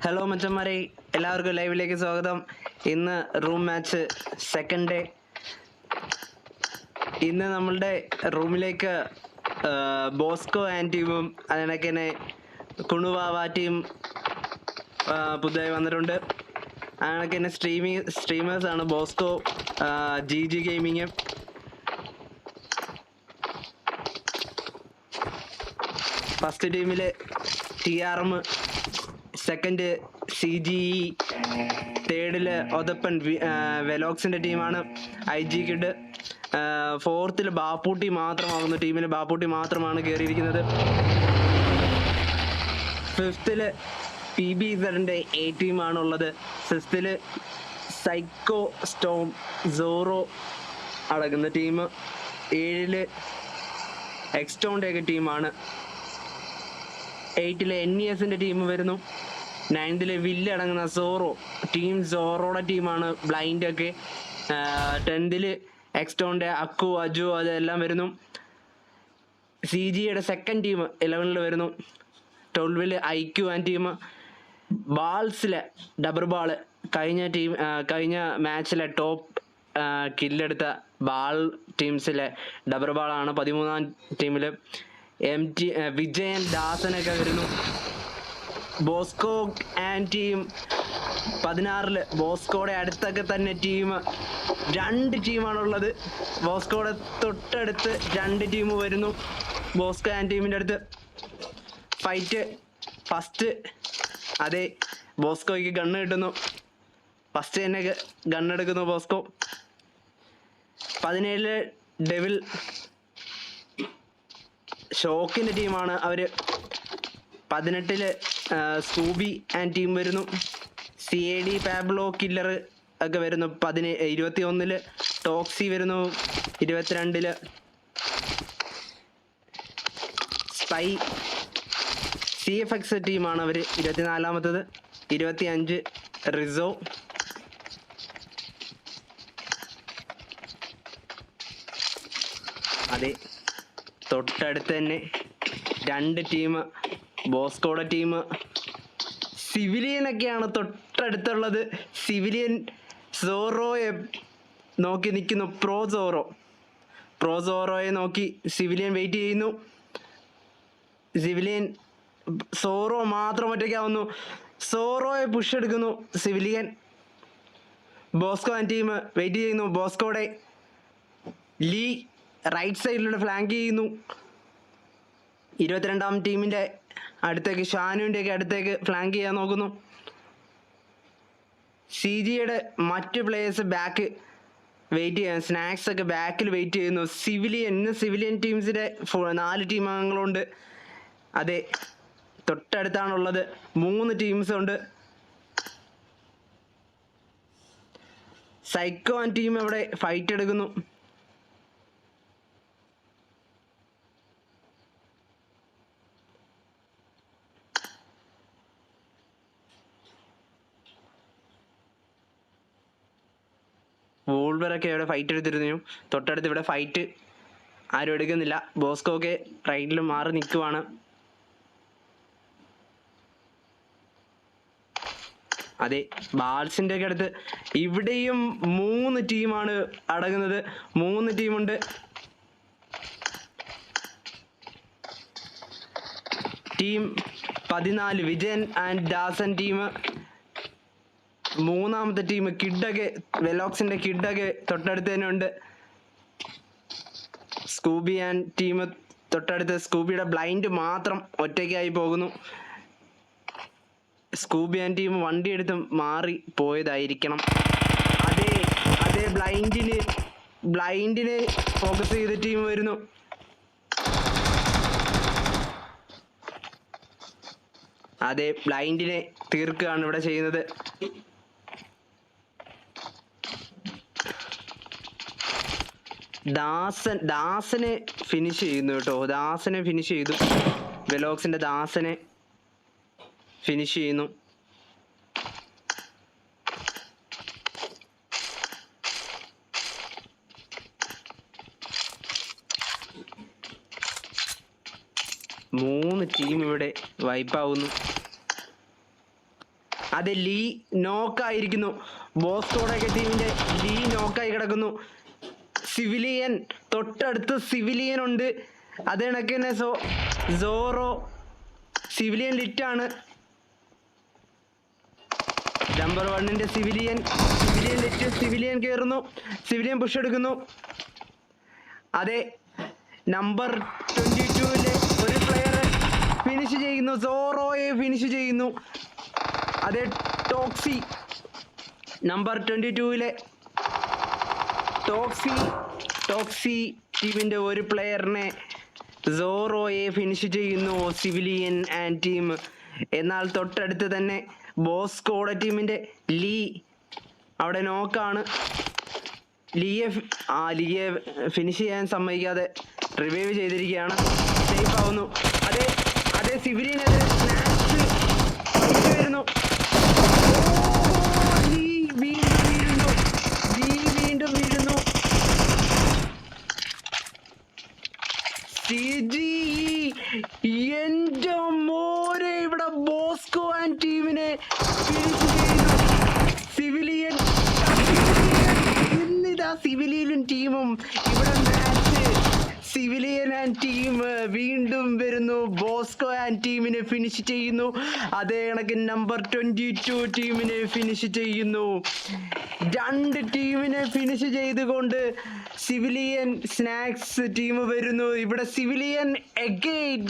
Hello മച്ചന്മാരെ, എല്ലാവർക്കും ലൈവിലേക്ക് സ്വാഗതം. ഇന്ന് റൂം മാച്ച് സെക്കൻഡ് ഡേ. ഇന്ന് നമ്മളുടെ റൂമിലേക്ക് ബോസ്കോ ആൻഡ് ടീമും അതിനൊക്കെ തന്നെ കുണുവാവ ടീം പുതുതായി വന്നിട്ടുണ്ട്. അതിനൊക്കെ തന്നെ സ്ട്രീമേഴ്സാണ് ബോസ്കോ, ജി ഗെയിമിങ്. ഫസ്റ്റ് ടീമിൽ TRM, സെക്കൻഡ് CGE, തേർഡില് ഒതപ്പൻ വെലോക്സിന്റെ ടീമാണ് IG കിഡ്. ഫോർത്തിൽ ബാപ്പൂട്ടി മാത്രമാകുന്നു. ടീമിൽ ബാപ്പൂട്ടി മാത്രമാണ് കയറിയിരിക്കുന്നത്. ഫിഫ്തില് PBZന്റെ A ടീമാണുള്ളത്. സിക്സ്തില് സൈക്കോ സ്റ്റോം സോറോ അടങ്ങുന്ന ടീം. 7ല് എക്സ്റ്റോന്റെ ഒക്കെ ടീമാണ്. 8ല് NESന്റെ ടീം വരുന്നു. 9ല് വില്ല് അടങ്ങുന്ന സോറോയുടെ ടീമാണ് ബ്ലൈൻഡ് ഒക്കെ. 10ല് എക്സ്റ്റോന്റെ അക്കു, അജു അതെല്ലാം വരുന്നു. CGയുടെ സെക്കൻഡ് ടീം 11ല് വരുന്നു. 12ല് IQ ആൻഡ് ടീം. ബാൾസിലെ ഡബർ ബാള് കഴിഞ്ഞ മാച്ചിലെ ടോപ്പ് കില്ലെടുത്ത ബാൾ ടീംസിലെ ഡബർ ബാളാണ് 13ാം ടീമില്. വിജയൻ, ദാസനൊക്കെ വരുന്നു. ബോസ്കോ ആൻഡ് ടീം 16ല്. ബോസ്കോയുടെ അടുത്തൊക്കെ തന്നെ രണ്ട് ടീമാണുള്ളത്. ബോസ്കോയുടെ തൊട്ടടുത്ത് 2 ടീം വരുന്നു. ബോസ്കോ ആൻഡ് ടീമിൻ്റെ അടുത്ത് ഫൈറ്റ്. ഫസ്റ്റ് അതെ, ബോസ്കോയ്ക്ക് ഗണ്ണ് കിട്ടുന്നു. ഫസ്റ്റ് തന്നെ ഗണ്ണെടുക്കുന്നു ബോസ്കോ. 17ല് ഡെവിൽ ഷോക്കിൻ്റെ ടീമാണ് അവര്. 18ല് സ്കൂബി ആൻഡ് ടീം വരുന്നു. CAD പാബ്ലോ കില്ലർ ഒക്കെ വരുന്നു. 21ല് ടോക്സി വരുന്നു. 22ല് സ്പൈ CFX ടീമാണ് അവര്. 24ാമത്തത്. 25 റിസോ. അതെ, തൊട്ടടുത്ത് തന്നെ 2 ടീം. ബോസ്കോയുടെ ടീം സിവിലിയനൊക്കെയാണ് തൊട്ടടുത്തുള്ളത്. സിവിലിയൻ സോറോയെ നോക്കി നിൽക്കുന്നു. പ്രോ സോറോയെ നോക്കി സിവിലിയൻ വെയിറ്റ് ചെയ്യുന്നു. സിവിലിയൻ സോറോ മാത്രം ഒറ്റയ്ക്കാവുന്നു. സോറോയെ പുഷ് എടുക്കുന്നു civilian. Bosco and team wait ചെയ്യുന്നു. ബോസ്കോയുടെ ലീ റൈറ്റ് സൈഡിലൂടെ ഫ്ലാങ്ക് ചെയ്യുന്നു. 22ാം ടീമിൻ്റെ അടുത്തേക്ക്, ഷാനുവിൻ്റെ ഒക്കെ അടുത്തേക്ക് ഫ്ലാങ്ക് ചെയ്യാൻ നോക്കുന്നു. CGയുടെ മറ്റ് പ്ലേയേഴ്സ് ബാക്ക് വെയിറ്റ് ചെയ്യാൻ, സ്നാക്സ് ഒക്കെ ബാക്കിൽ വെയിറ്റ് ചെയ്യുന്നു. സിവിലിയൻ ടീംസിൻ്റെ 4 ടീം അംഗങ്ങളുണ്ട്. അതെ, തൊട്ടടുത്താണുള്ളത്. 3 ടീംസ് ഉണ്ട്. സൈക്കോ ആൻഡ് ടീം അവിടെ ഫൈറ്റ് എടുക്കുന്നു. വോൾവറൊക്കെ ഇവിടെ ഫൈറ്റ് എടുത്തിരുന്നു. തൊട്ടടുത്ത് ഇവിടെ ഫൈറ്റ് ആരും എടുക്കുന്നില്ല. ബോസ്കോ ഒക്കെ റൈറ്റിൽ മാറി നിൽക്കുവാണ്. അതെ, ബാൾസിൻ്റെ ഒക്കെ അടുത്ത് ഇവിടെയും 3 ടീമാണ് അടങ്ങുന്നത്. 3 ടീമുണ്ട്. Team 14 Vijayan and Dasan team. 3ാമത്തെ ടീം കിഡൊക്കെ, വെലോക്സിന്റെ കിഡൊക്കെ തൊട്ടടുത്ത് തന്നെ ഉണ്ട്. സ്കൂബി ആൻഡ് ടീം തൊട്ടടുത്ത്. സ്കൂബിയുടെ ബ്ലൈൻഡ് മാത്രം ഒറ്റയ്ക്കായി പോകുന്നു. സ്കൂബി ആൻഡ് ടീം വണ്ടി എടുത്ത് മാറി പോയതായിരിക്കണം. അതേ ബ്ലൈൻഡിന് ഫോക്കസ് ചെയ്ത ടീം വരുന്നു. അതെ, ബ്ലൈൻഡിനെ തീർക്കുകയാണ് ഇവിടെ ചെയ്യുന്നത്. ദാസനെ ഫിനിഷ് ചെയ്യുന്നു കേട്ടോ. ദാസനെ ഫിനിഷ് ചെയ്തു. വെലോക്സിന്റെ ദാസനെ ഫിനിഷ് ചെയ്യുന്നു. മൂന്ന് ടീം ഇവിടെ വൈപ്പാവുന്നു. അത് ലീ നോക്കായിരിക്കുന്നു. ബോസ്കോടൊക്കെ ടീമിന്റെ ലീ നോക്കായി കിടക്കുന്നു. സിവിലിയൻ തൊട്ടടുത്ത് സിവിലിയൻ ഉണ്ട്. അത് കണക്ക് തന്നെ സോറോ സിവിലിയൻ ലിറ്റാണ്. Number 1 civilian lit. സിവിലിയൻ കയറുന്നു. സിവിലിയൻ പുഷ് എടുക്കുന്നു. അതെ, നമ്പർ 22 ഒരു പ്ലെയർ ഫിനിഷ് ചെയ്യുന്നു. സോറോയെ ഫിനിഷ് ചെയ്യുന്നു. അതെ, ടോക്സി നമ്പർ 22 ടോക്സി ടീമിന്റെ ഒരു പ്ലെയറിനെ സോറോയെ ഫിനിഷ് ചെയ്യുന്നു സിവിലിയൻ ആൻഡ് ടീം. എന്നാൽ തൊട്ടടുത്ത് തന്നെ ബോസ്കോഡ ടീമിന്റെ ലീ അവിടെ നോക്കാണ്. ലീയെ ഫിനിഷ് ചെയ്യാൻ സമ്മതിക്കാതെ റിവൈവ് ചെയ്തിരിക്കുകയാണ്. സേഫ് ആവുന്നു. അതെ സിവിലിയനെതിരെ സ്നാക്സ് വരുന്നു. ലീ വീണ്ടും വീഴുന്നു. എന്റെ മോനെ, ഇവിടെ ബോസ്കോ ആൻഡ് ടീമിനെ സിവിലിയൻ ഇന്നിതാ സിവിലിയനും ടീമും ഇവിടെ മാച്ച്. സിവിലിയൻ ആൻഡ് ടീം വീണ്ടും വരുന്നു. ബോസ്കോ ആൻഡ് ടീമിനെ ഫിനിഷ് ചെയ്യുന്നു. അതേ കണക്ക് നമ്പർ 22 ടീമിനെ ഫിനിഷ് ചെയ്യുന്നു. 2 ടീമിനെ ഫിനിഷ് ചെയ്തുകൊണ്ട് സിവിലിയൻ സ്നാക്സ് ടീം വരുന്നു. ഇവിടെ സിവിലിയൻ അഗൈൻ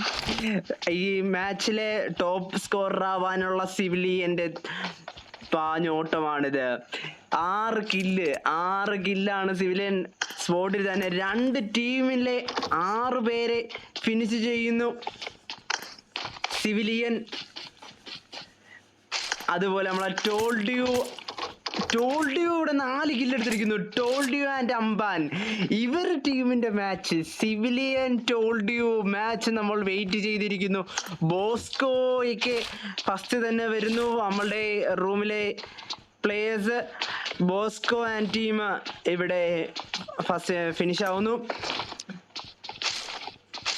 ഈ മാച്ചിലെ ടോപ്പ് സ്കോറർ ആവാനുള്ള സിവിലിയന്റെ പാഞ്ഞോട്ടമാണിത്. 6 കില്ലാണ് സിവിലിയൻ സ്പോട്ടിൽ തന്നെ. 2 ടീമിലെ 6 പേരെ ഫിനിഷ് ചെയ്യുന്നു സിവിലിയൻ. അതുപോലെ നമ്മളെ ടോൾഡ് യു ഇവിടെ 4 കില്ലെടുത്തിരിക്കുന്നു. ടോൾഡ് യു ആൻഡ് അംബാൻ ഇവർ ടീമിന്റെ match. Civilian told you match നമ്മൾ വെയിറ്റ് ചെയ്തിരിക്കുന്നു. ബോസ്കോയ്ക്ക് ഫസ്റ്റ് തന്നെ വരുന്നു. നമ്മളുടെ റൂമിലെ പ്ലേയേഴ്സ് ബോസ്കോ ആൻഡ് ടീം ഇവിടെ ഫസ്റ്റ് ഫിനിഷ് ആവുന്നു.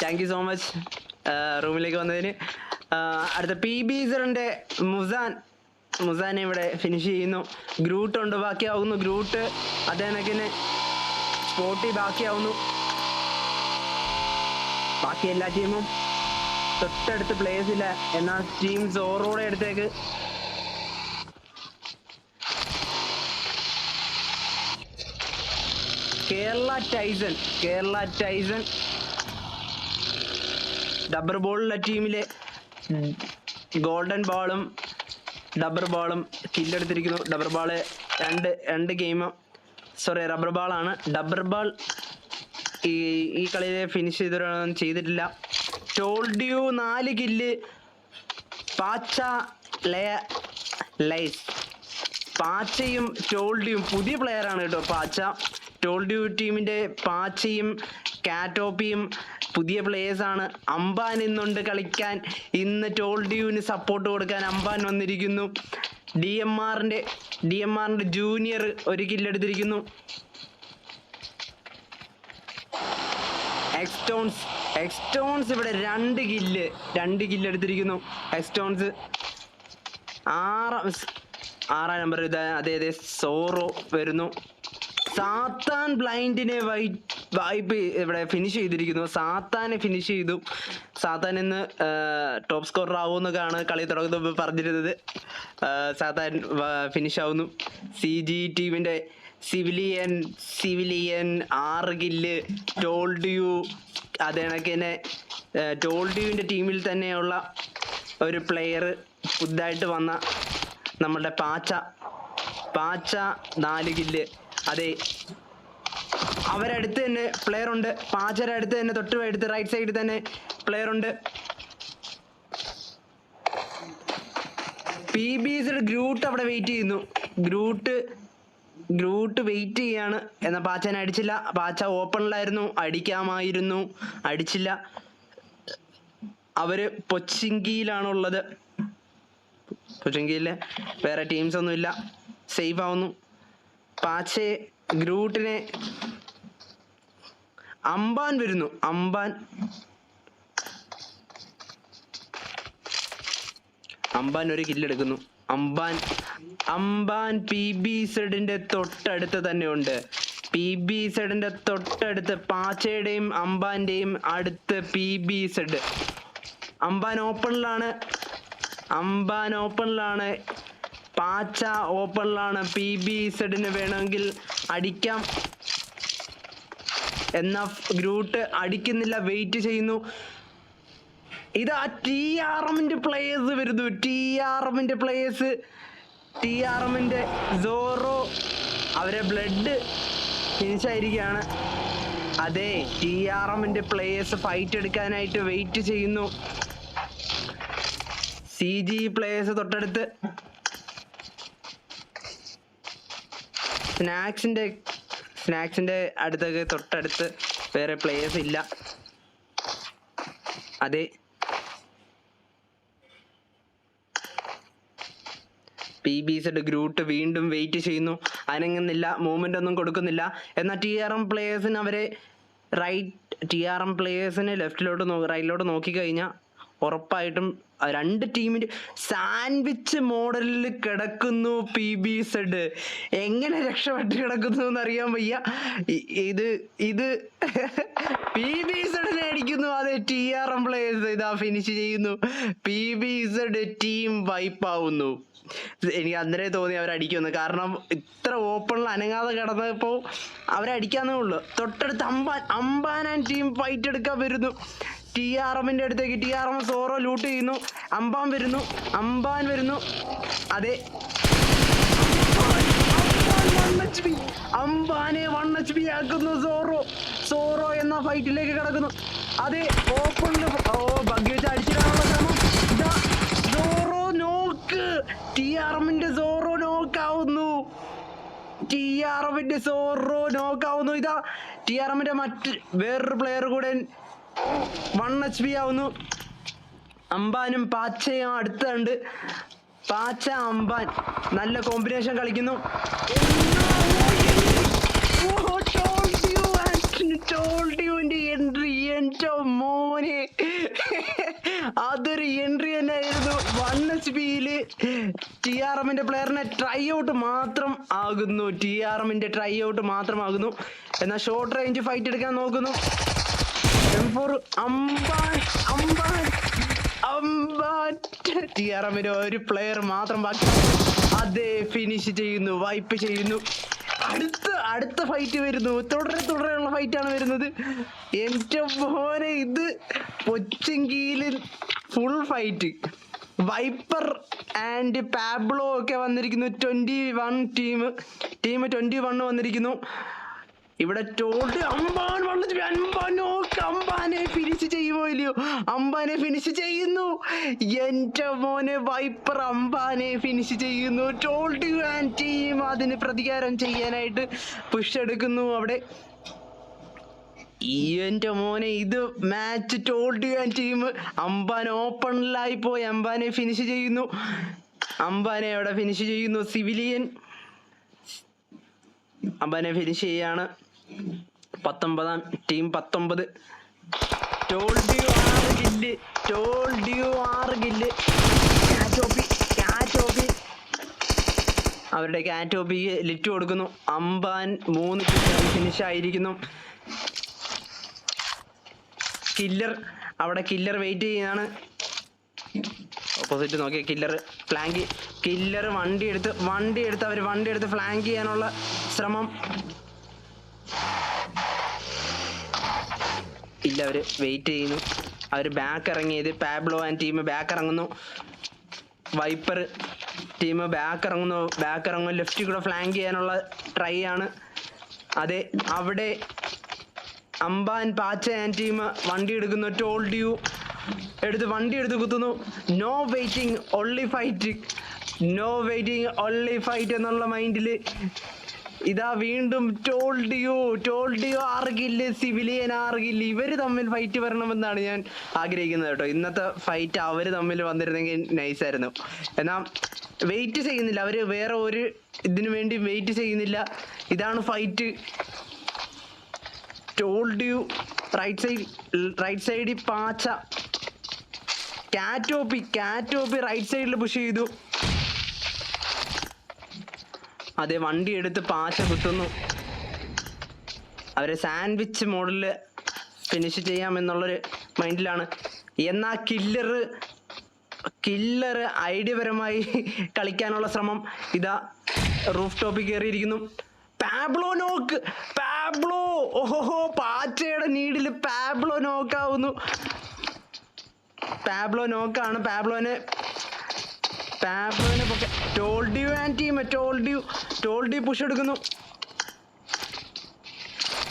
താങ്ക് യു സോ മച്ച് റൂമിലേക്ക് വന്നതിന്. അടുത്ത PB0ന്റെ മുസാനെ ഇവിടെ ഫിനിഷ് ചെയ്യുന്നു. ഗ്രൂട്ട് ഉണ്ട്, ബാക്കിയാവുന്നു. ഗ്രൂട്ട് അതേനക്കിന് സ്പോട്ടി ബാക്കിയാവുന്നു. ബാക്കി എല്ലാ ടീമും തൊട്ടടുത്ത് പ്ലേയേഴ്സ് ഇല്ല. എന്നാൽ ടീം സോറോയുടെ അടുത്തേക്ക് കേരള ടൈസൺ ഡബർ ബോളിലെ ടീമിലെ ഗോൾഡൻ ബാളും ഡബർ ബാളും കില്ലെടുത്തിരിക്കുന്നു. ഡബർ ബാള് രണ്ട് ഗെയിം റബ്ബർ ബാളാണ്. ഡബർ ബാൾ ഈ കളിയിലെ ഫിനിഷ് ചെയ്തിട്ടില്ല. Told you 4 kill. പാച്ച ലൈസ് പാച്ചയും ടോൾഡ് യു പുതിയ പ്ലെയർ ആണ് കേട്ടോ. പാച്ച ടോൾഡ് യു ടീമിന്റെ പാച്ചയും കാറ്റോപ്പിയും പുതിയ പ്ലേയേഴ്സ് ആണ്. അംബാൻ ഇന്നുണ്ട് കളിക്കാൻ. ഇന്ന് ടോൾഡ് യുവിന് സപ്പോർട്ട് കൊടുക്കാൻ അംബാൻ വന്നിരിക്കുന്നു. DMRന്റെ ജൂനിയർ 1 കില്ലെടുത്തിരിക്കുന്നു. എക്സ്റ്റോൺസ് ഇവിടെ 2 കില്ലെടുത്തിരിക്കുന്നു. എക്സ്റ്റോൺസ് 6 നമ്പർ. അതെ സോറോ വരുന്നു. സാത്താൻ ബ്ലൈൻഡിനെ വൈപ്പ് ഇവിടെ ഫിനിഷ് ചെയ്തിരിക്കുന്നു. സാത്താനെ ഫിനിഷ് ചെയ്തു. സാത്താൻ ഇന്ന് ടോപ്പ് സ്കോറർ ആവുമെന്നൊക്കെയാണ് കളി തുടങ്ങുമ്പോൾ പറഞ്ഞിരുന്നത്. സാത്താൻ ഫിനിഷ് ആവുന്നു. CG ടീമിന്റെ സിവിലിയൻ 6 കില്ല്. ടോൾഡ് യു അതേ കണക്കിന് ടോൾഡ് യുവിന്റെ ടീമിൽ തന്നെയുള്ള ഒരു പ്ലെയർ പുതുതായിട്ട് വന്ന നമ്മളുടെ പാച്ച 4 കില്ല്. അതെ, അവരടുത്ത് തന്നെ പ്ലെയർ ഉണ്ട്. പാച്ചയുടെ അടുത്ത് തന്നെ തൊട്ട് റൈറ്റ് സൈഡിൽ തന്നെ പ്ലെയർ ഉണ്ട്. PB's ഗ്രൂട്ട് അവിടെ വെയിറ്റ് ചെയ്യുന്നു. ഗ്രൂട്ട് വെയിറ്റ് ചെയ്യാണ്. എന്നാൽ പാച്ചനെ അടിച്ചില്ല. പാച്ച ഓപ്പണിലായിരുന്നു, അടിക്കാമായിരുന്നു, അടിച്ചില്ല. അവര് പൊച്ചിങ്കിയിലാണുള്ളത്. പൊച്ചിങ്കിയില് വേറെ ടീംസ് ഒന്നുമില്ല. സേഫ് ആവുന്നു. പാച്ചെ ഗ്രൂട്ടിനെ അംബാൻ വരുന്നു. അംബാൻ ഒരു കില്ലെടുക്കുന്നു. അംബാൻ PBZന്റെ തൊട്ടടുത്ത് തന്നെ ഉണ്ട്. PBZന്റെ തൊട്ടടുത്ത് പാച്ചയുടെയും അംബാന്റെയും അടുത്ത് PBZ. അംബാൻ ഓപ്പണിലാണ്. പാച്ച ഓപ്പണിലാണ്. PBZന് വേണമെങ്കിൽ അടിക്കാം. എന്നാ ഗ്രൂട്ട് അടിക്കുന്നില്ല, വെയിറ്റ് ചെയ്യുന്നു. ഇതാ TRMന്റെ പ്ലേയേഴ്സ് വരുന്നു. TRMന്റെ സോറോ അവരെ ബ്ലഡ് ഫിനിഷായിരിക്കുകയാണ്. അതെ, TRMന്റെ പ്ലേയേഴ്സ് ഫൈറ്റ് എടുക്കാനായിട്ട് വെയിറ്റ് ചെയ്യുന്നു. CG പ്ലേയേഴ്സ് തൊട്ടടുത്ത്. സ്നാക്സിന്റെ അടുത്തൊക്കെ തൊട്ടടുത്ത് വേറെ പ്ലേയേഴ്സ് ഇല്ല. അതെ, PBZ ഗ്രൂട്ട് വീണ്ടും വെയിറ്റ് ചെയ്യുന്നു. അനങ്ങുന്നില്ല, മൂവ്മെന്റ് ഒന്നും കൊടുക്കുന്നില്ല. എന്നാൽ TRM പ്ലേയേഴ്സിന് റൈറ്റിലോട്ട് നോക്കിക്കഴിഞ്ഞാൽ ഉറപ്പായിട്ടും രണ്ട് ടീമിന്റെ സാൻഡ്വിച്ച് മോഡലിൽ കിടക്കുന്നു. PBZ എങ്ങനെ രക്ഷപ്പെട്ട് കിടക്കുന്നു എന്നറിയാൻ വയ്യ. ഇത് PBZനെ അടിക്കുന്നു. അതെ, TRM പ്ലേയേഴ്സ് ഇതാ ഫിനിഷ് ചെയ്യുന്നു. PBZ ടീം വൈപ്പ് ആവുന്നു. എനിക്ക് അന്നേരം തോന്നി അവരടിക്കുമെന്ന്. കാരണം ഇത്ര ഓപ്പണിൽ അനങ്ങാതെ കിടന്നപ്പോ അവരടിക്കാന്നേ ഉള്ളു. തൊട്ടടുത്ത് അംബാൻ ആൻഡ് ടീം ഫൈറ്റ് എടുക്കാൻ വരുന്നു. TRMന്റെ അടുത്തേക്ക്. TRM സോറോ ലൂട്ട് ചെയ്യുന്നു. അംബാൻ വരുന്നു. അതെ, അംബാനെ 1 HP ആക്കുന്നു. സോറോ എന്ന ഫൈറ്റിലേക്ക് കിടക്കുന്നു. അതെ, ഓപ്പണില് ബഗ് വെച്ച് അടിച്ചിടാനുള്ള ശ്രമം. സോറോ നോക്ക്. TRMന്റെ സോറോ നോക്കാവുന്നു. ഇതാ TRMന്റെ വേറൊരു പ്ലെയർ കൂടെ 1 HP ആവുന്നു. അംബാനും പാച്ചയും അടുത്തുണ്ട്. പാച്ച അംബാൻ നല്ല കോമ്പിനേഷൻ കളിക്കുന്നു. എൻട്രി എൻ്റെ മോനെ, അതൊരു എൻട്രി തന്നെയായിരുന്നു. 1 HPയില് TRMന്റെ പ്ലെയറിനെ ട്രൈ ഔട്ട് മാത്രം ആകുന്നു. എന്നാൽ ഷോർട്ട് റേഞ്ച് ഫൈറ്റ് എടുക്കാൻ നോക്കുന്നു. M4 അംബാൻ TRMന്റെ ഒരു പ്ലെയർ മാത്രം ബാക്കി. അതെ, ഫിനിഷ് ചെയ്യുന്നു, വൈപ്പ് ചെയ്യുന്നു. അടുത്ത ഫൈറ്റ് വരുന്നു. തുടരെയുള്ള ഫൈറ്റാണ് വരുന്നത്. എൻ്റെ മോനെ, ഇത് കൊച്ചിങ്കിയില് full fight. Viper and Pablo ഒക്കെ വന്നിരിക്കുന്നു. 21 ടീം 21 വന്നിരിക്കുന്നു. ഇവിടെ അംബാനെ ഫിനിഷ് ചെയ്യുമോ ഇല്ലയോ? അംബാനെ ഫിനിഷ് ചെയ്യുന്നു. എൻ്റെ മോനെ, വൈപ്പർ അംബാനെ ഫിനിഷ് ചെയ്യുന്നു. ടീം അതിന് പ്രതികാരം ചെയ്യാനായിട്ട് പുഷ് എടുക്കുന്നു. അവിടെ എൻ്റെ മോനെ, ഇത് മാച്ച് ടീം. അംബാൻ ഓപ്പണിലായി പോയി അംബാനെ ഫിനിഷ് ചെയ്യുന്നു. സിവിലിയൻ അംബാനെ ഫിനിഷ് ചെയ്യാണ്. 19 ടീം 19. 6 കില്ല്. അവരുടെ കാറ്റോപ്പിക്ക് ലിറ്റ് കൊടുക്കുന്നു. അംബാൻ 3 കില്ല് ഫിനിഷ് ആയിരിക്കുന്നു. കില്ലർ വെയിറ്റ് ചെയ്യുന്നതാണ്. ഓപ്പോസിറ്റ് നോക്കിയ കില്ലർ വണ്ടി എടുത്ത് ഫ്ലാങ്ക് ചെയ്യാനുള്ള ശ്രമം. ഇല്ല, അവര് വെയിറ്റ് ചെയ്യുന്നു. അവര് ബാക്ക് ഇറങ്ങിയത്. പാബ്ലോ ആൻഡ് ടീം ബാക്ക് ഇറങ്ങുന്നു. വൈപ്പർ ടീം ബാക്ക് ഇറങ്ങുന്നു. ലെഫ്റ്റിൽ കൂടെ ഫ്ലാങ്ക് ചെയ്യാനുള്ള ട്രൈ ആണ്. അതെ, അവിടെ അംബാൻ പാച്ച ആൻഡ് ടീം വണ്ടി എടുക്കുന്നു. വണ്ടി എടുത്ത് കുത്തുന്നു. നോ വെയിറ്റിംഗ് ഓൺലി ഫൈറ്റ് എന്നുള്ള മൈൻഡില് ഇതാ വീണ്ടും ടോൾഡിയോ 6 കില്ല്, സിവിലിയൻ 6 കില്ല്. ഇവര് തമ്മിൽ ഫൈറ്റ് വരണമെന്നാണ് ഞാൻ ആഗ്രഹിക്കുന്നത് കേട്ടോ. ഇന്നത്തെ ഫൈറ്റ് അവര് തമ്മിൽ വന്നിരുന്നെങ്കിൽ നൈസായിരുന്നു. എന്നാൽ വെയിറ്റ് ചെയ്യുന്നില്ല അവര്, വേറെ ഒരു ഇതിനു വേണ്ടി വെയിറ്റ് ചെയ്യുന്നില്ല. ഇതാണ് ഫൈറ്റ്. റൈറ്റ് സൈഡിൽ പാച്ച, കാറ്റോപ്പി റൈറ്റ് സൈഡിൽ പുഷ് ചെയ്തു. അതെ, വണ്ടി എടുത്ത് പാശ കുത്തുന്നു. അവരെ സാൻഡ്വിച്ച് മോഡലിൽ ഫിനിഷ് ചെയ്യാമെന്നുള്ളൊരു മൈൻഡിലാണ്. എന്നാ കില്ലർ ഐഡിയപരമായി കളിക്കാനുള്ള ശ്രമം. ഇതാ റൂഫ് ടോപ്പിൽ കയറിയിരിക്കുന്നു. Pablo knock. ഓഹോ, പാച്ചയുടെ നീഡിൽ പാബ്ലോ നോക്കാവുന്നു. പാബ്ലോ നോക്കാണ്. പാബ്ലോനെ പൊക്കെ. Told you and team told you push എടുക്കുന്നു.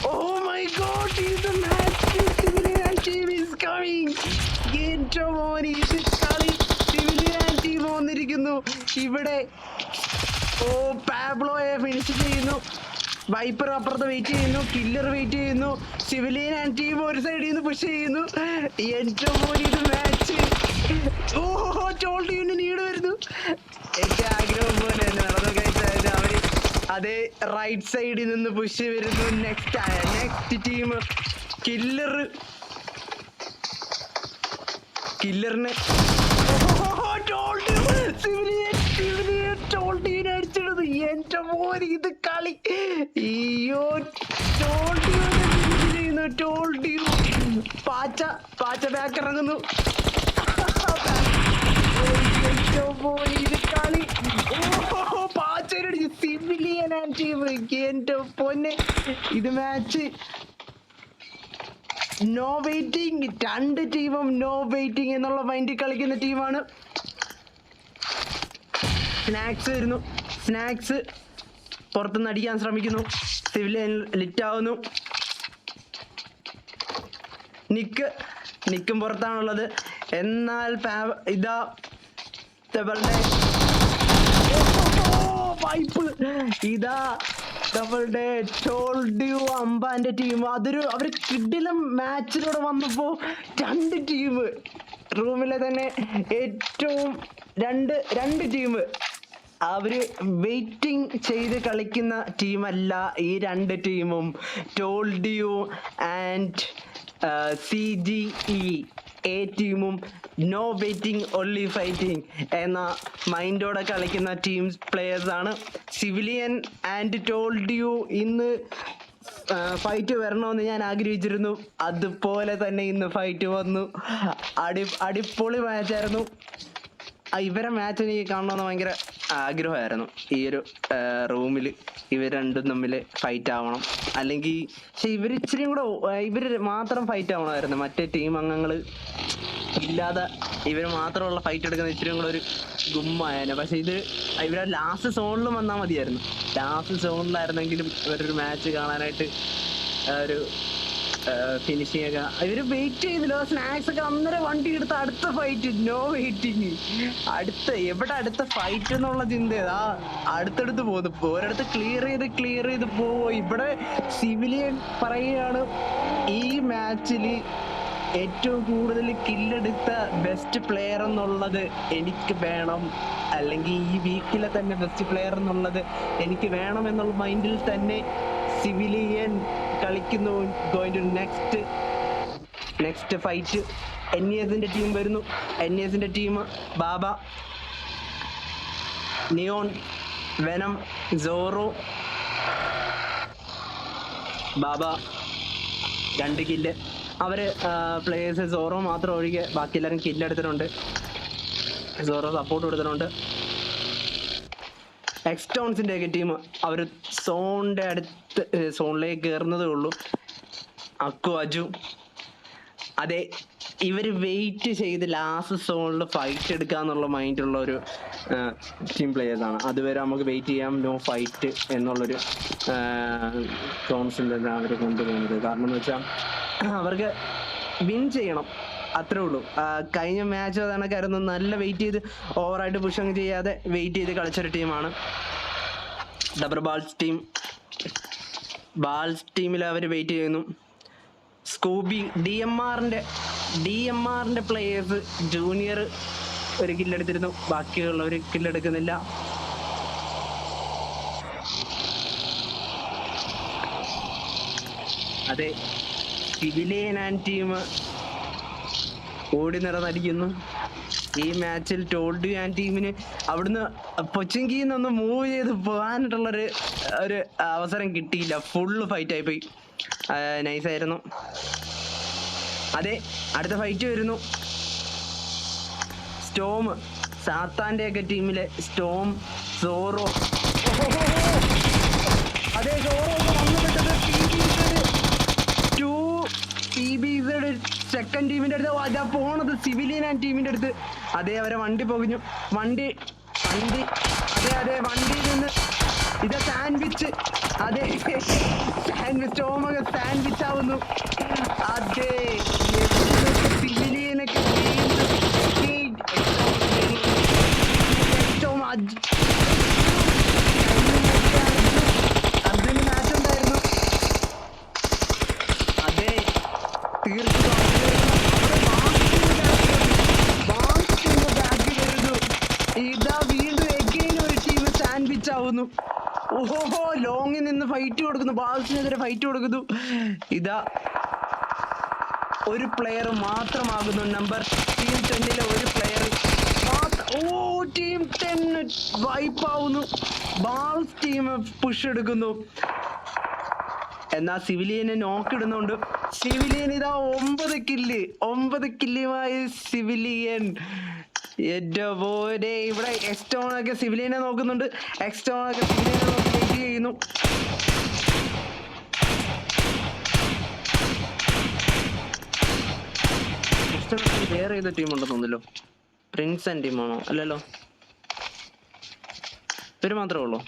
Oh my god, the match Civilian team is coming. Gento മോനെ, ഇത് കളി സിവിലിയൻ ടീം വന്നിരിക്കുന്നു ഇവിടെ. പാബ്ലോയെ ഫിനിഷ് ചെയ്യുന്നു. വൈപ്പർ അപ്പുറത്ത് വെയിറ്റ് ചെയ്യുന്നു. കില്ലർ വെയിറ്റ് ചെയ്യുന്നു. സിവിലിയൻ ആൻഡ് ടീം ഒരു സൈഡിൽ നിന്ന് പുഷ് ചെയ്യുന്നു. എൻ്റെ മോനെ, ഇത് മാച്ച്. ഓഹോ, ടോൾഡ്യൂവിന് നീട് വരുന്നു. എനിക്ക് ആഗ്രഹം പോലെ തന്നെ നടന്നു കഴിച്ചാൽ അവര് അതേ റൈറ്റ് സൈഡിൽ നിന്ന് പുഷ് വരുന്നു. നെക്സ്റ്റ് ടീം കില്ലറിനെ ടോൾഡ്യൂവിനെ അടിച്ചിടുന്നു. എന്റെ മോനെ, ഇത് കളി. അയ്യോ, ടോൾഡ്യൂ പാച്ച ബാക്ക് ഇറങ്ങുന്നു. ഇത് കളി. പാച്ചടിച്ച് സിവിലിയൻ ആൻഡ് ടീം. എന്റെ പൊന്നെ, ഇത് മാച്ച് നോ വെയിറ്റിംഗ്. രണ്ട് ടീമും നോ വെയിറ്റിംഗ് എന്നുള്ള മൈൻഡിൽ കളിക്കുന്ന ടീമാണ്. സ്നാക്സ് വരുന്നു. സ്നാക്സ് പുറത്തുനിന്ന് അടിക്കാൻ ശ്രമിക്കുന്നു. സിവിലിയൻ ലിറ്റാവുന്നു. നിക്കും പുറത്താണുള്ളത്. എന്നാൽ ഇതാ ഇതാ ഡബിൾ ഡേ ടോൾഡ്യൂ അമ്പാന്റെ ടീം. അവര് കിടിലം മാച്ചിലൂടെ വന്നപ്പോ രണ്ട് ടീം റൂമിലെ തന്നെ ഏറ്റവും രണ്ട് ടീം അവര് വെയിറ്റിംഗ് ചെയ്ത് കളിക്കുന്ന ടീമല്ല ഈ രണ്ട് ടീമും. ടോൾഡ്യൂ ആൻഡ് CGE ടീമും നോ വെയിറ്റിംഗ് ഓൺലി ഫൈറ്റിംഗ് എന്ന മൈൻഡോടെ കളിക്കുന്ന ടീംസ് പ്ലേയേഴ്സ് ആണ്. സിവിലിയൻ ആൻഡ് ടോൾഡ്യൂ ഇന്ന് ഫൈറ്റ് വരണമെന്ന് ഞാൻ ആഗ്രഹിച്ചിരുന്നു. അതുപോലെ തന്നെ ഇന്ന് ഫൈറ്റ് വന്നു. അടിപൊളി മാച്ചായിരുന്നു. ഇവരെ മാച്ച് എനിക്ക് കാണണമെന്ന് ഭയങ്കര ആഗ്രഹമായിരുന്നു. ഈ ഒരു റൂമിൽ ഇവർ രണ്ടും തമ്മിൽ ഫൈറ്റ് ആവണം. അല്ലെങ്കിൽ പക്ഷെ ഇച്ചിരി കൂടെ ഇവർ മാത്രം ഫൈറ്റ് ആവണമായിരുന്നു. മറ്റേ ടീം അംഗങ്ങൾ ഇല്ലാതെ ഇവർ മാത്രമുള്ള ഫൈറ്റ് എടുക്കുന്ന ഇച്ചിരി കൂടെ ഒരു ഗുമ്മായേനെ. പക്ഷെ ഇവരെ ലാസ്റ്റ് സോണിലും വന്നാൽ മതിയായിരുന്നു. ലാസ്റ്റ് സോണിലായിരുന്നെങ്കിലും ഇവരൊരു മാച്ച് കാണാനായിട്ട് ഒരു ഫിനിഷിംഗ് ഒക്കെ ഇവര് വെയിറ്റ് ചെയ്തില്ല. സ്നാക്സ് ഒക്കെ അന്നേരം വണ്ടി എടുത്ത് അടുത്ത ഫൈറ്റ്. No waiting. അടുത്ത ഫൈറ്റ് എന്നുള്ള ചിന്ത അടുത്തടുത്ത് പോകുന്നു. ഒരിടത്ത് ക്ലിയർ ചെയ്ത് പോവോ. ഇവിടെ സിവിലിയൻ പറയുകയാണ് ഈ മാച്ചിൽ ഏറ്റവും കൂടുതൽ കില്ലെടുത്ത ബെസ്റ്റ് പ്ലെയർ എന്നുള്ളത് എനിക്ക് വേണം, അല്ലെങ്കിൽ ഈ വീക്കിലെ തന്നെ ബെസ്റ്റ് പ്ലെയർ എന്നുള്ളത് എനിക്ക് വേണം എന്നുള്ള മൈൻഡിൽ തന്നെ സിവിലിയൻ കളിക്കുന്നു. Going to next fight. NESന്റെ ടീം വരുന്നു. NESന്റെ team Baba, Neon, Venom, Zoro. Baba 2 kill. അവര് പ്ലേയേഴ്സ് സോറോ മാത്രം ഒഴികെ ബാക്കി എല്ലാവരും കില്ലെടുത്തിട്ടുണ്ട്. സോറോ സപ്പോർട്ട് കൊടുത്തിട്ടുണ്ട്. എക്സ്റ്റോൺസിന്റെ ഒക്കെ ടീം അവർ സോണിലേക്ക് കയറുന്നതേ ഉള്ളൂ. അജു അതെ, ഇവർ വെയിറ്റ് ചെയ്ത് ലാസ്റ്റ് സോണിൽ ഫൈറ്റ് എടുക്കുക എന്നുള്ള മൈൻഡുള്ള ഒരു ടീം പ്ലേയേഴ്സാണ്. അതുവരെ നമുക്ക് വെയിറ്റ് ചെയ്യാം, നോ ഫൈറ്റ് എന്നുള്ളൊരു കോൺസെപ്റ്റ് അവർ കൊണ്ടുപോകുന്നത്. കാരണം എന്ന് വെച്ചാൽ അവർക്ക് വിൻ ചെയ്യണം, അത്രേ ഉള്ളൂ. കഴിഞ്ഞ മാച്ച് അതാണക്കായിരുന്നു. നല്ല വെയിറ്റ് ചെയ്ത് ഓവറായിട്ട് പുഷ് അങ്ങ് ചെയ്യാതെ വെയിറ്റ് ചെയ്ത് കളിച്ചൊരു ടീമാണ് ഡബർ ബാൾസ് ടീമിൽ അവർ വെയിറ്റ് ചെയ്യുന്നു. സ്കൂബി, DMRന്റെ പ്ലേയേഴ്സ് ജൂനിയർ ഒരു കില്ലെടുത്തിരുന്നു, ബാക്കിയുള്ളവർ കില്ലെടുക്കുന്നില്ല. അതെ, സിവിലിയൻ ആൻഡ് ടീം ഓടി നടന്നടിക്കുന്നു. ഈ മാച്ചിൽ ടോൾഡ് ഞാൻ ടീമിന് അവിടുന്ന് പൊച്ചിങ്കിയിൽ നിന്ന് മൂവ് ചെയ്ത് പോകാനായിട്ടുള്ളൊരു ഒരു അവസരം കിട്ടിയില്ല. ഫുള്ള് ഫൈറ്റ് ആയിപ്പോയി. നൈസായിരുന്നു. അതെ, അടുത്ത ഫൈറ്റ് വരുന്നു. സ്റ്റോം, സാത്താന്റെ ഒക്കെ ടീമിലെ സ്റ്റോം, സോറോ. അതെ, സോറോ സെക്കൻഡ് ടീമിന്റെ അടുത്ത് അതാ പോണത്, സിവിലിയൻ ആൻഡ് ടീമിന്റെ അടുത്ത്. അതെ, അവരെ വണ്ടി പൊകിഞ്ഞു. വണ്ടി അതെ അതെ, വണ്ടിയിൽ നിന്ന് ഇതാ സാൻഡ്വിച്ച്. അതെ, സ്റ്റോമൊക്കെ സാൻഡ്വിച്ച് ആവുന്നു. അതെ, സിവിലിയനൊക്കെ അതിന് മാച്ച് ഉണ്ടായിരുന്നു. അതെ, തീർച്ചയായും ഇതാ വീണ്ടും എഗെയിൻ ഒരു ടീം സാൻഡ്വിച്ച് ആവുന്നു. ഓഹോ, ലോങ്ങിൽ നിന്ന് ഫൈറ്റ് കൊടുക്കുന്നു, ബാൾസിനെതിരെ ഫൈറ്റ് കൊടുക്കുന്നു. ഇതാ ഒരു പ്ലെയർ മാത്രമാകുന്നു നമ്പർ ടീം 10-ലെ ഒരു പ്ലെയർ. ഓ, ടീം 10 വൈപ്പ് ആവുന്നു. ബാൾസ് ടീം പുഷ് എടുക്കുന്നു. എന്നാ സിവിലിയനെ നോക്കിടുന്നുണ്ട്. സിവിലിയൻ ഇതാ 9 കില്ലുമായി സിവിലിയൻ. എന്റെ പോലെ ഇവിടെ എക്സ്റ്റോണൊക്കെ സിവിലിയനെ നോക്കുന്നുണ്ട്. എക്സ്റ്റോണൊക്കെ സിവിലിയനെ നോക്കി വെയിറ്റ് ചെയ്യുന്നു. വേറെ ഏത് ടീം ഉണ്ടെന്ന് തോന്നുന്നല്ലോ. Prince and ടീമാണോ? അല്ലല്ലോ, ഇവര് മാത്രമേ ഉള്ളൂ.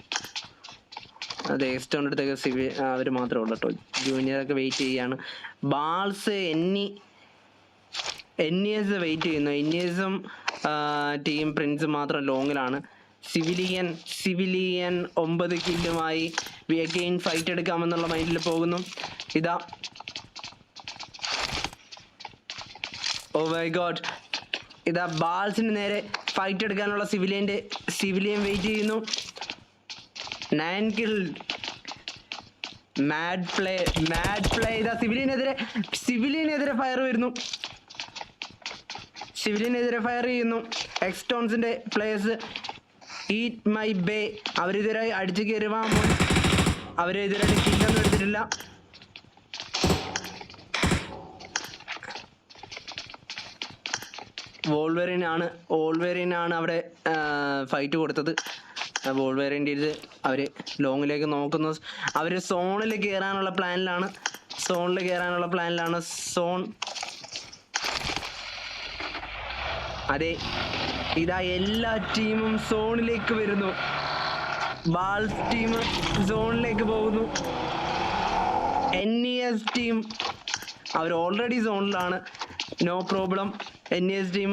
അതെ, എക്സ്റ്റോണിൻ്റെ അടുത്തൊക്കെ അവർ മാത്രമേ ഉള്ളൂ കേട്ടോ. ജൂനിയറൊക്കെ വെയിറ്റ് ചെയ്യാണ്. ബാൾസ് NES വെയിറ്റ് ചെയ്യുന്നു. NESും ടീം പ്രിൻസ് മാത്രം ലോങ്ങിലാണ്. സിവിലിയൻ 9 കില്ലുമായി അഗെയിൻ ഫൈറ്റ് എടുക്കാമെന്നുള്ള മൈൻഡിൽ പോകുന്നു. ഇതാ, ഓ മൈ ഗോഡ്, ഇതാ ബാൾസിന് നേരെ ഫൈറ്റ് എടുക്കാനുള്ള സിവിലിയൻ വെയിറ്റ് ചെയ്യുന്നു. 9 കിൽ. മാഡ് പ്ലേ ഇതാ സിവിലിയനെതിരെ ഫയർ വരുന്നു. സിവിലിയനെതിരെ ഫയർ ചെയ്യുന്നു. എക്സ്റ്റോൺസിന്റെ പ്ലേയേഴ്സ് ഈറ്റ് മൈ ബേ അവരെതിരെ അടിച്ചു കയറുവാ. അവരെതിരെ കില്ലൊന്നും എടുത്തിട്ടില്ല. വോൾവേറിനാണ് അവിടെ ഫൈറ്റ് കൊടുത്തത്. വോൾവേറിൻ്റെ ഇത് അവർ ലോങ്ങിലേക്ക് നോക്കുന്നു. അവർ സോണിൽ കയറാനുള്ള പ്ലാനിലാണ്. സോൺ. അതെ, ഇതാ എല്ലാ ടീമും സോണിലേക്ക് വരുന്നു. ബാൾസ് ടീം സോണിലേക്ക് പോകുന്നു. NES ടീം അവർ ഓൾറെഡി സോണിലാണ്. No problem. NES ടീം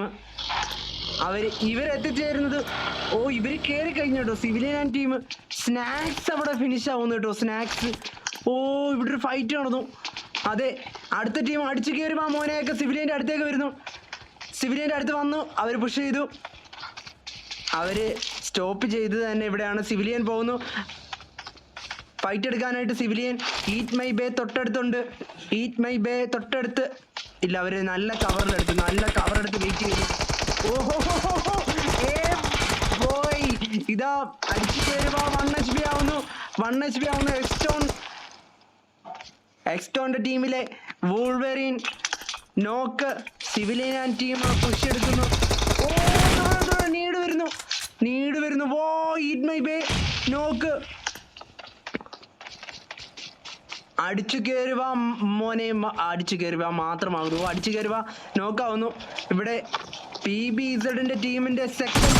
ഇവരെത്തിച്ചേരുന്നത്. ഓ, ഇവർ കയറി കഴിഞ്ഞു കേട്ടോ. സിവിലിയൻ ടീം സ്നാക്സ് അവിടെ ഫിനിഷ് ആവുന്നു കേട്ടോ. സ്നാക്സ്. ഓ, ഇവിടെ ഒരു ഫൈറ്റ് നടന്നു. അതെ, അടുത്ത ടീം അടിച്ചു കയറുമ്പോൾ മോനെയൊക്കെ സിവിലിയൻ്റെ അടുത്തേക്ക് വരുന്നു. സിവിലിയൻ്റെ അടുത്ത് വന്നു. അവർ പുഷ് ചെയ്തു. അവര് സ്റ്റോപ്പ് ചെയ്ത് തന്നെ ഇവിടെയാണ്. സിവിലിയൻ പോകുന്നു ഫൈറ്റ് എടുക്കാനായിട്ട്. സിവിലിയൻ ഈറ്റ് മൈ ബേ തൊട്ടടുത്തുണ്ട്. തൊട്ടടുത്ത് ഇല്ല. അവര് നല്ല കവറെടുത്ത് വെയിറ്റ് ചെയ്തു. ഓഹോ, പോയി. ഇതാ അടിച്ചു കയറുക. 1 HP ആവുന്നു. എക്സ്റ്റോണിന്റെ ടീമിലെ വോൾവെറിൻ നോക്ക്. സിവിലിയൻ ആൻഡ് ടീം പുഷ് എടുക്കുന്നു. ഓ, നീട് വരുന്നു. ഓ, ഈറ്റ് മൈ ബേ നോക്ക്. അടിച്ചു കയറുക മോനെ, മാത്രമാകുന്നു. അടിച്ചു കയറുക നോക്കാവുന്നു. ഇവിടെ PBZന്റെ ടീമിന്റെ സെക്കൻഡ്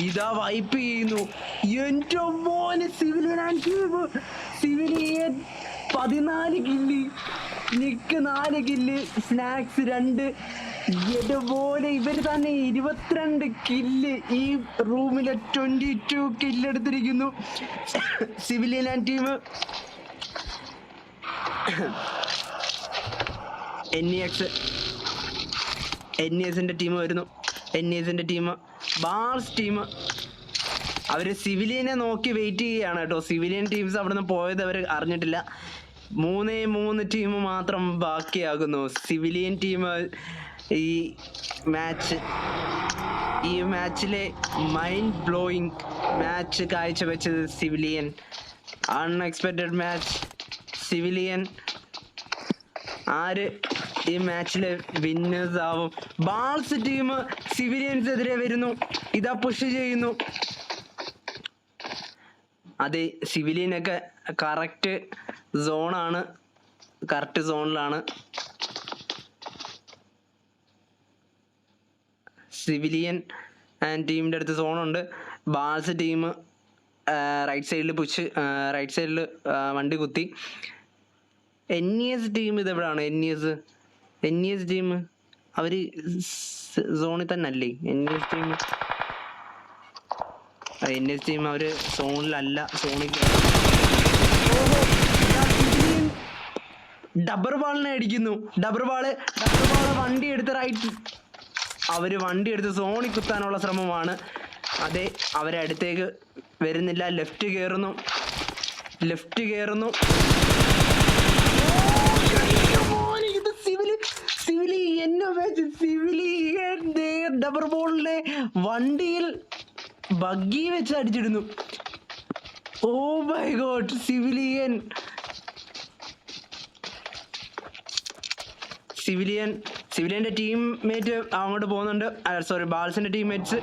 ഇതാ വൈപ്പ് ചെയ്യുന്നു. എന്റെ മോനെ, civilian 14 kill, Nick 4 kill, Snax 2. ഇതുപോലെ ഇവർ തന്നെ 22 കില്ല്. ഈ റൂമിലെ 22 കില്ല് എടുത്തിരിക്കുന്നു സിവിലിയൻ ആൻഡ് ടീം. NESന്റെ ടീം വരുന്നു. NESന്റെ ടീം ബാൾസ് ടീം അവര് സിവിലിയനെ നോക്കി വെയിറ്റ് ചെയ്യുകയാണ് കേട്ടോ. സിവിലിയൻ ടീംസ് അവിടെ നിന്ന് പോയത് അവർ അറിഞ്ഞിട്ടില്ല. 3 ടീം മാത്രം ബാക്കിയാകുന്നു. സിവിലിയൻ ടീം ഈ മാച്ചിലെ മൈൻഡ് ബ്ലോയിങ് മാച്ച് കാഴ്ചവെച്ചത് സിവിലിയൻ. Unexpected match. സിവിലിയൻ ആര് ഈ മാച്ചിലെ വിന്നേഴ്സ് ആവും? ബാൾസ് ടീം സിവിലിയൻസ് എതിരെ വരുന്നു. ഇതാ പുഷ് ചെയ്യുന്നു. അതെ, സിവിലിയനൊക്കെ കറക്റ്റ് സോണിലാണ്. സിവിലിയൻ ആൻഡ് ടീമിൻ്റെ അടുത്ത് സോണുണ്ട്. ബാൾസ് ടീം റൈറ്റ് സൈഡിൽ വണ്ടി കുത്തി. NES ടീം ഇതെവിടാണ്? NES ടീം അവര് സോണിൽ തന്നെ അല്ലേ? NES ടീം അവര് സോണിലല്ല. ഡബർ ബാളിനെ അടിക്കുന്നു. ഡബർ ബാള് വണ്ടി എടുത്ത് സോണിൽ കുത്താനുള്ള ശ്രമമാണ്. അതെ, അവരടുത്തേക്ക് വരുന്നില്ല. ലെഫ്റ്റ് കയറുന്നു. ഡബർ ബോളിനെ വണ്ടിയിൽ ബഗ്ഗി വെച്ച് അടിച്ചിടുന്നു. Oh my god! സിവിലിയന്റെ ടീംമേറ്റ് അങ്ങോട്ട് പോകുന്നുണ്ട്. സോറി, ബാൾസിന്റെ ടീംമേറ്റ്സ്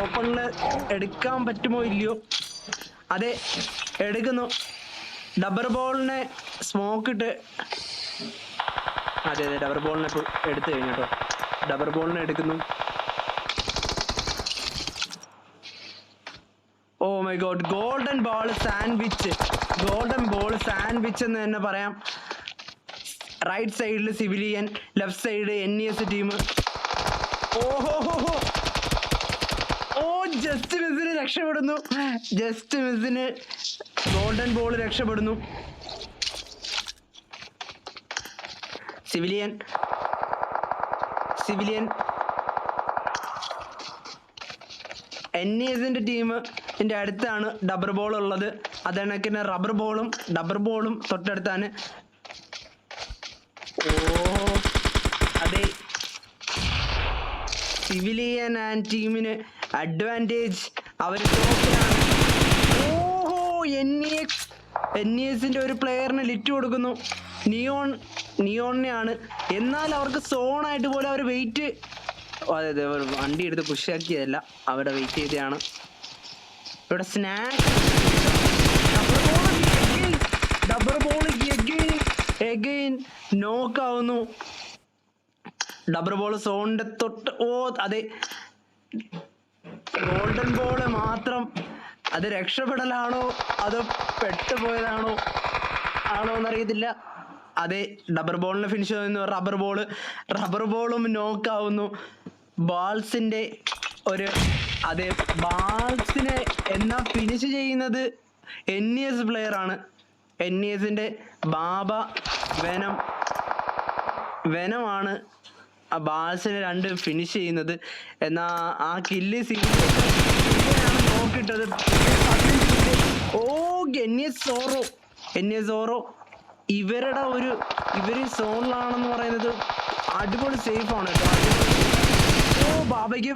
ഓപ്പണിൽ എടുക്കാൻ പറ്റുമോ ഇല്ലയോ? അതെ, എടുക്കുന്നു. ഡബർ ബോളിനെ സ്മോക്ക് ഇട്ട് അതെ ഡബർ ബോളിനെ എടുത്തു കഴിഞ്ഞോ. ഡബർ ബോളിനെ എടുക്കുന്നു. Oh my god! Golden ball sandwich എന്ന് തന്നെ പറയാം. റൈറ്റ് സൈഡിൽ civilian, left side NES team. Just മിസ്സിന് രക്ഷപ്പെടുന്നു. ഗോൾഡൻ ബോൾ രക്ഷപ്പെടുന്നു. സിവിലിയൻ NESന്റെ ടീമിന്റെ അടുത്താണ് ഡബർ ബോൾ ഉള്ളത്. അതണക്കിന് ഡബർ ബോളും തൊട്ടടുത്താണ്. അതെ, സിവിലിയൻ ആൻഡ് ടീമിന് അഡ്വാൻറ്റേജ്. അവർ NESന്റെ ഒരു പ്ലെയറിന് ലിറ്റ് കൊടുക്കുന്നു. നിയോണിനെയാണ്. എന്നാൽ അവർക്ക് സോണായിട്ട് പോലും അവർ വെയിറ്റ് വണ്ടി എടുത്ത് പുഷാക്കിയതല്ല, അവിടെ വെയിറ്റ് ചെയ്തതാണ്. ഇവിടെ സ്നാക്ക് ഡബർ ബോൾ എഗെയിൻ നോക്കാവുന്നു. ഡബർ ബോൾ സോണിന്റെ തൊട്ട് അതെ, ഗോൾഡൻ ബോള് മാത്രം. അത് രക്ഷപ്പെടലാണോ അതോ പെട്ടുപോയതാണോ എന്നറിയത്തില്ല. അതെ, ഡബർ ബോളിനെ ഫിനിഷ് ചെയ്യുന്നു. റബ്ബർ ബോളും നോക്കാവുന്നു. ബാൾസിന്റെ ബാൾസിനെ എന്നാ ഫിനിഷ് ചെയ്യുന്നത് NES പ്ലെയർ ആണ്. NESന്റെ ബാബ വെനമാണ് ബാൾസിനെ 2 ഫിനിഷ് ചെയ്യുന്നത്. എന്നാ ആ കില്ല് നോക്കിട്ടത്. NES സോറോ ഇവര് സോണിലാണെന്ന് പറയുന്നത് അടിപൊളി സേഫ് ആണ്. ബാബയ്ക്ക്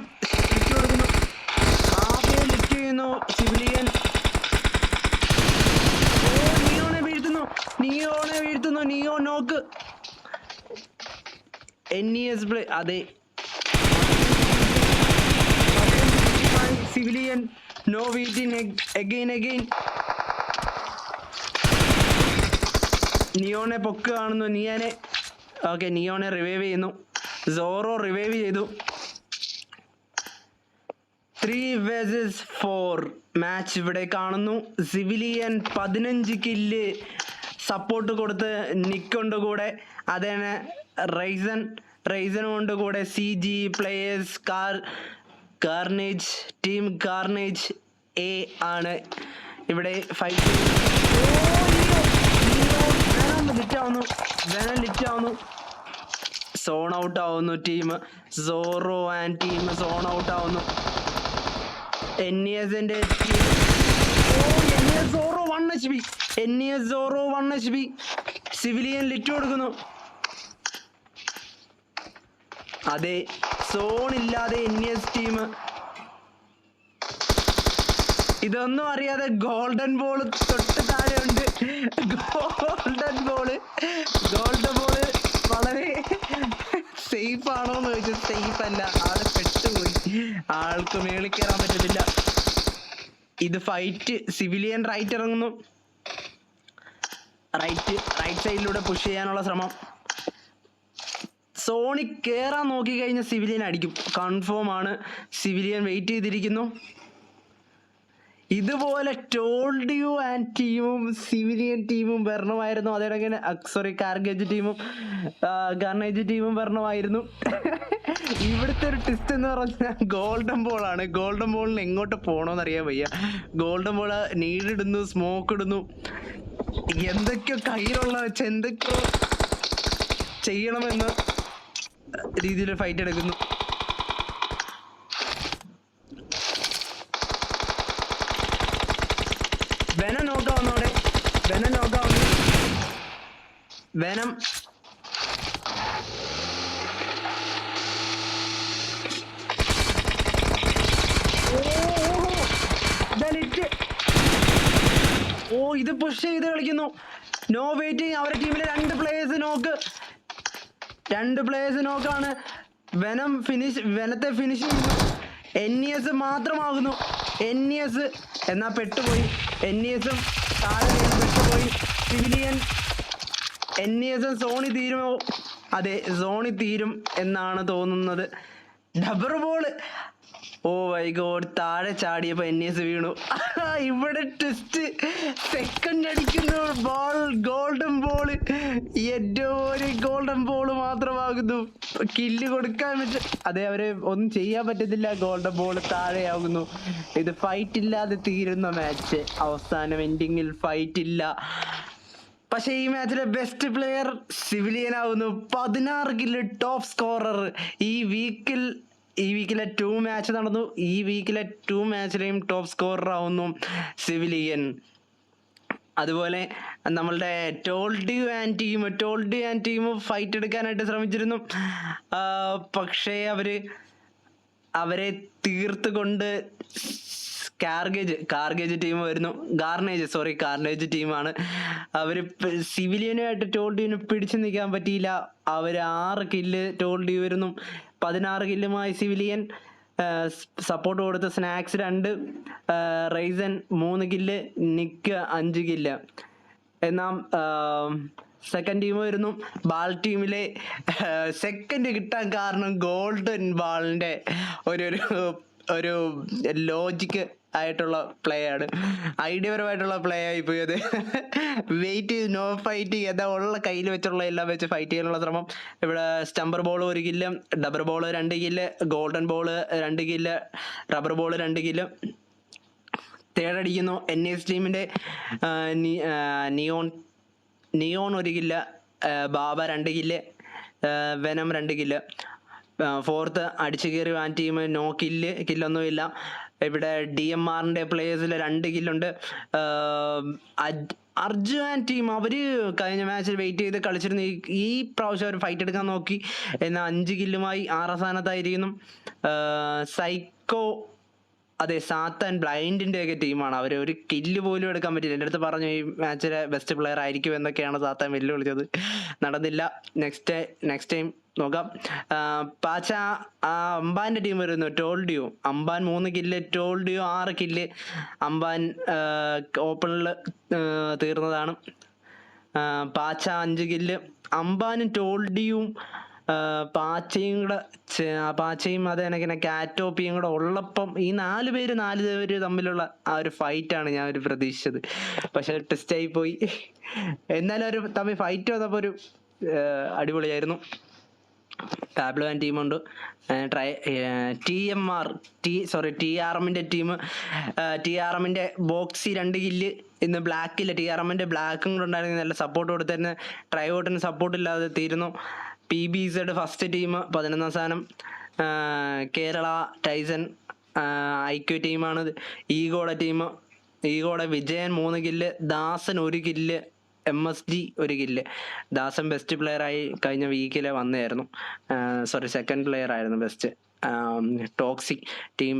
ലിഫ്റ്റ് ചെയ്യുന്നു സിവിലിയൻ. നിയോനെ വീഴ്ത്തുന്നു. നിയോ നോക്ക്. NES play. അതെ, സിവിലിയൻ നോ വീറ്റിംഗ് അഗൈൻ. നിയോനെ പൊക്ക് കാണുന്നു. നിയോനെ റിവൈവ് ചെയ്യുന്നു. സോറോ റിവൈവ് ചെയ്തു. 3 vs 4 മാച്ച് ഇവിടെ കാണുന്നു. സിവിലിയൻ 15 കില്ല് സപ്പോർട്ട് കൊടുത്ത് നിക്കുണ്ട് കൂടെ. അതന്നെ റൈസനും ഉണ്ട് കൂടെ. CG players Carnage team Carnage A ആണ് ഇവിടെ ഫൈറ്റ്. ലിറ്റ് ആവുന്നു. സോൺ ഔട്ട് ആവുന്നു team. Zoro and team zone out ആവുന്നു. NESന്റെ team Zoro 1 HP. Zoro 1 HP. Civilian lit കൊടുക്കുന്നു. അതെ, സോണില്ലാതെ ടീം ഇതൊന്നും അറിയാതെ ഗോൾഡൻ ബോൾ തൊട്ട് താഴെ ഉണ്ട്. ഗോൾഡൻ ബോള് വളരെ സേഫ് ആണോ എന്ന് ചോദിച്ചാൽ സേഫ് അല്ല. ആള് പെട്ടുപോയി. ആൾക്ക് മേളിൽ കയറാൻ പറ്റത്തില്ല. ഇത് ഫൈറ്റ്. സിവിലിയൻ റൈറ്റ് ഇറങ്ങുന്നു. റൈറ്റ് സൈഡിലൂടെ പുഷ് ചെയ്യാനുള്ള ശ്രമം. സോണി കേറാൻ നോക്കി കഴിഞ്ഞ സിവിലിയൻ അടിക്കും, കൺഫേം ആണ്. സിവിലിയൻ വെയിറ്റ് ചെയ്തിരിക്കുന്നു. ഇതുപോലെ ടോൾഡ് യു ആൻഡ് ടീമും സിവിലിയൻ ടീമും വരണമായിരുന്നു. അതേപോലെ കാർഗേജ് ടീമും വരണമായിരുന്നു. ഇവിടുത്തെ ഒരു ട്വിസ്റ്റ് എന്ന് പറഞ്ഞാൽ ഗോൾഡൻ ബോൾ ആണ്. ഗോൾഡൻ ബോളിന് എങ്ങോട്ട് പോകണമെന്ന് അറിയാൻ വയ്യ. ഗോൾഡൻ ബോൾ നീഡിടുന്നു, സ്മോക്ക് ഇടുന്നു, എന്തൊക്കെയോ കയ്യിലുള്ള വെച്ച് എന്തൊക്കെയോ ചെയ്യണമെന്ന് രീതിയിൽ ഫൈറ്റ് എടുക്കുന്നു. വെനം നോക്കാവുന്നോടെ. വെനം ഇത് പുഷ് ചെയ്ത് കളിക്കുന്നു. No waiting. അവരുടെ ടീമിലെ 2 പ്ലേയേഴ്സ് നോക്കാണ്. വെനത്തെ ഫിനിഷ് ചെയ്യുന്നു. മാത്രമാകുന്നു. എന്നാ പെട്ടുപോയി. താഴെ പെട്ടുപോയി. സിവിലിയൻ സോണി തീരുമോ? അതെ, സോണി തീരും എന്നാണ് തോന്നുന്നത്. Dabber ball. Oh my god, താഴെ ചാടിയപ്പോ വീണു. ഇവിടെ ട്വിസ്റ്റ്. സെക്കൻഡ് അടിക്കുന്നു. Golden ball. ഏറ്റവും ഒരു ഗോൾഡൻ ബോള് മാത്രമാകുന്നു. കില്ല് കൊടുക്കാൻ പറ്റും. അതെ, അവരെ ഒന്നും ചെയ്യാൻ പറ്റത്തില്ല. ഗോൾഡൻ ബോള് താഴെയാകുന്നു. ഇത് ഫൈറ്റ് ഇല്ലാതെ തീരുന്ന മാച്ച്. അവസാനം എൻഡിങ്ങിൽ ഫൈറ്റ് ഇല്ല. പക്ഷെ ഈ മാച്ചിലെ ബെസ്റ്റ് പ്ലെയർ സിവിലിയൻ ആവുന്നു. 16 കില്ല്, ടോപ്പ് സ്കോറർ. ഈ വീക്കിലെ 2 മാച്ച് നടന്നു. ഈ വീക്കിലെ 2 മാച്ചിലെയും ടോപ്പ് സ്കോറർ ആവുന്നു സിവിലിയൻ. അതുപോലെ നമ്മളുടെ told you and team fight എടുക്കാനായിട്ട് ശ്രമിച്ചിരുന്നു. പക്ഷേ അവരെ തീർത്തുകൊണ്ട് കാർഗേജ് ടീം വരുന്നു. കാർണേജ് ടീമാണ്. അവര് സിവിലിയനുമായിട്ട് ടോൾഡിയുന് പിടിച്ചു നിൽക്കാൻ പറ്റിയില്ല. അവര് 6 കില്ല് ടോൾഡി വരുന്നു. 16 കില്ലുമായി സിവിലിയൻ. സപ്പോർട്ട് കൊടുത്ത സ്നാക്സ് 2, റൈസൻ 3 കില്ല്, നിക്ക് 5 കില്ല്. എന്നാൽ സെക്കൻഡ് ടീം വരുന്നു. ബാൾ ടീമിലെ സെക്കൻഡ് കിട്ടാൻ കാരണം ഗോൾഡൻ ബാളിന്റെ ഒരു ലോജിക്ക് ആയിട്ടുള്ള പ്ലേ ആണ്. ഐഡിയപരമായിട്ടുള്ള പ്ലേ ആയിപ്പോയി അത്. വെയിറ്റ് ചെയ്ത് നോ ഫൈറ്റ് എന്താ ഉള്ള കയ്യിൽ വെച്ചുള്ള എല്ലാം വെച്ച് ഫൈറ്റ് ചെയ്യാനുള്ള ശ്രമം. ഇവിടെ Stumber ball 1 kill, Dabber ball 2 kill, golden ball 2 kill, rubber ball 2 kill. തേടടിക്കുന്നു ടീമിന്റെ Neon 1 kill, Baba 2 kill, Venom 2 kill. Fourth അടിച്ചു കയറി വാൻ ടീം നോ കില്ലൊന്നുമില്ല. ഇവിടെ DMRന്റെ പ്ലേയേഴ്സിൽ 2 കില്ലുണ്ട്. അർജുൻ ടീം അവര് കഴിഞ്ഞ മാച്ചിൽ വെയിറ്റ് ചെയ്ത് കളിച്ചിരുന്നു. ഈ പ്രാവശ്യം അവർ ഫൈറ്റ് എടുക്കാൻ നോക്കി. എന്നാൽ 5 കില്ലുമായി 6ാം സ്ഥാനത്തായിരിക്കുന്നു. സൈക്കോ, അതെ, സാത്താൻ ബ്ലൈൻഡിന്റെ ഒക്കെ ടീമാണ്. അവർ ഒരു കില്ല് പോലും എടുക്കാൻ പറ്റില്ല. എൻ്റെ അടുത്ത് പറഞ്ഞു ഈ മാച്ചിലെ ബെസ്റ്റ് പ്ലെയർ ആയിരിക്കും എന്നൊക്കെയാണ് സാത്താൻ വെല്ലുവിളിച്ചത്. നടന്നില്ല. നെക്സ്റ്റ് ടൈം നോക്കാം. പാച്ച അംബാന്റെ ടീം വരുന്നു. Told you. Amban 3 kill, told you 6 kill. Amban ഓപ്പണിൽ തീർന്നതാണ്. പാച്ച 5 കില്ല്. അംബാനും ടോൾഡിയും പാച്ചയും അതെനിക്ക് കാറ്റോപ്പിയും കൂടെ ഉള്ളപ്പം ഈ 4 പേര് തമ്മിലുള്ള ആ ഒരു ഫൈറ്റാണ് ഞാൻ പ്രതീക്ഷിച്ചത്. പക്ഷെ ടെസ്റ്റ് ആയി പോയി. എന്നാലും ഒരു തമ്മിൽ ഫൈറ്റ് വന്നപ്പോൾ ഒരു അടിപൊളിയായിരുന്നു. ടാബ്ലോ ആൻഡ് ടീമുണ്ട്. TRMന്റെ ടീം. TRMന്റെ ബോക്സി 2 കില്ല്. ഇന്ന് ബ്ലാക്കില്ല. TRMന്റെ ബ്ലാക്കും കൂടെ ഉണ്ടായിരുന്നു. നല്ല സപ്പോർട്ട് കൊടുത്തിരുന്നു. ട്രൈവോട്ടിന് സപ്പോർട്ട് ഇല്ലാതെ തീരുന്നു. PBZ ഫസ്റ്റ് ടീം 11ാം സ്ഥാനം. കേരള ടൈസൺ IQ ടീമാണ്. ഈഗോയുടെ ടീം ഈഗോടെ വിജയൻ 3 കില്ല്, ദാസൻ 1 കില്ല്, MSG 1 കില്ല്. ദാസൻ ബെസ്റ്റ് പ്ലെയർ ആയി കഴിഞ്ഞ വീക്കിലെ വന്നായിരുന്നു. സോറി, സെക്കൻഡ് പ്ലെയർ ആയിരുന്നു ബെസ്റ്റ്. ടോക്സിക് ടീം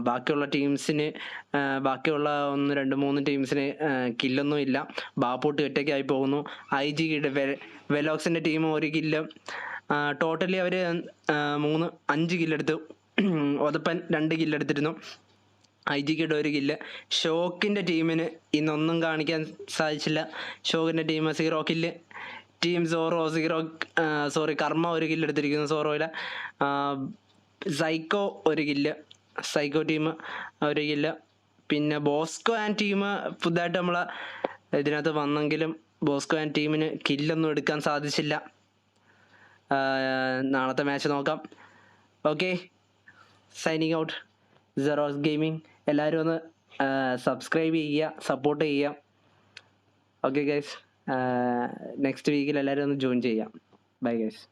ബാക്കിയുള്ള ടീംസിന് ബാക്കിയുള്ള 1 2 3 ടീംസിന് കില്ലൊന്നും ഇല്ല. ബാപ്പൂട്ട് ഒറ്റയ്ക്കായി പോകുന്നു. IG വെലോക്സിന്റെ ടീം 1 കില്ല്. ടോട്ടലി അവർ 5 കില്ലെടുത്തു. ഒതപ്പൻ 2 കില്ലെടുത്തിരുന്നു. IG-ക്കിടെ 1 കില്ല്. ഷോക്കിന്റെ ടീമിന് ഇന്നൊന്നും കാണിക്കാൻ സാധിച്ചില്ല. ഷോക്കിന്റെ team 0 kill. Team sorry Karma 1 kill എടുത്തിരിക്കുന്നു സോറോയിലെ. Psycho 1 kill. Psycho team 1 kill. പിന്നെ ബോസ്കോ ആൻഡ് ടീം പുതുതായിട്ട് നമ്മളെ ഇതിനകത്ത് വന്നെങ്കിലും ബോസ്കോ ആൻഡ് ടീമിന് കില്ലൊന്നും എടുക്കാൻ സാധിച്ചില്ല. നാളത്തെ മാച്ച് നോക്കാം. Okay, signing out, Zeros gaming. എല്ലാവരും ഒന്ന് സബ്സ്ക്രൈബ് ചെയ്യുക, സപ്പോർട്ട് ചെയ്യുക. ഓക്കെ ഗൈസ്, നെക്സ്റ്റ് വീക്കിൽ എല്ലാവരും ഒന്ന് ജോയിൻ ചെയ്യാം. Bye guys.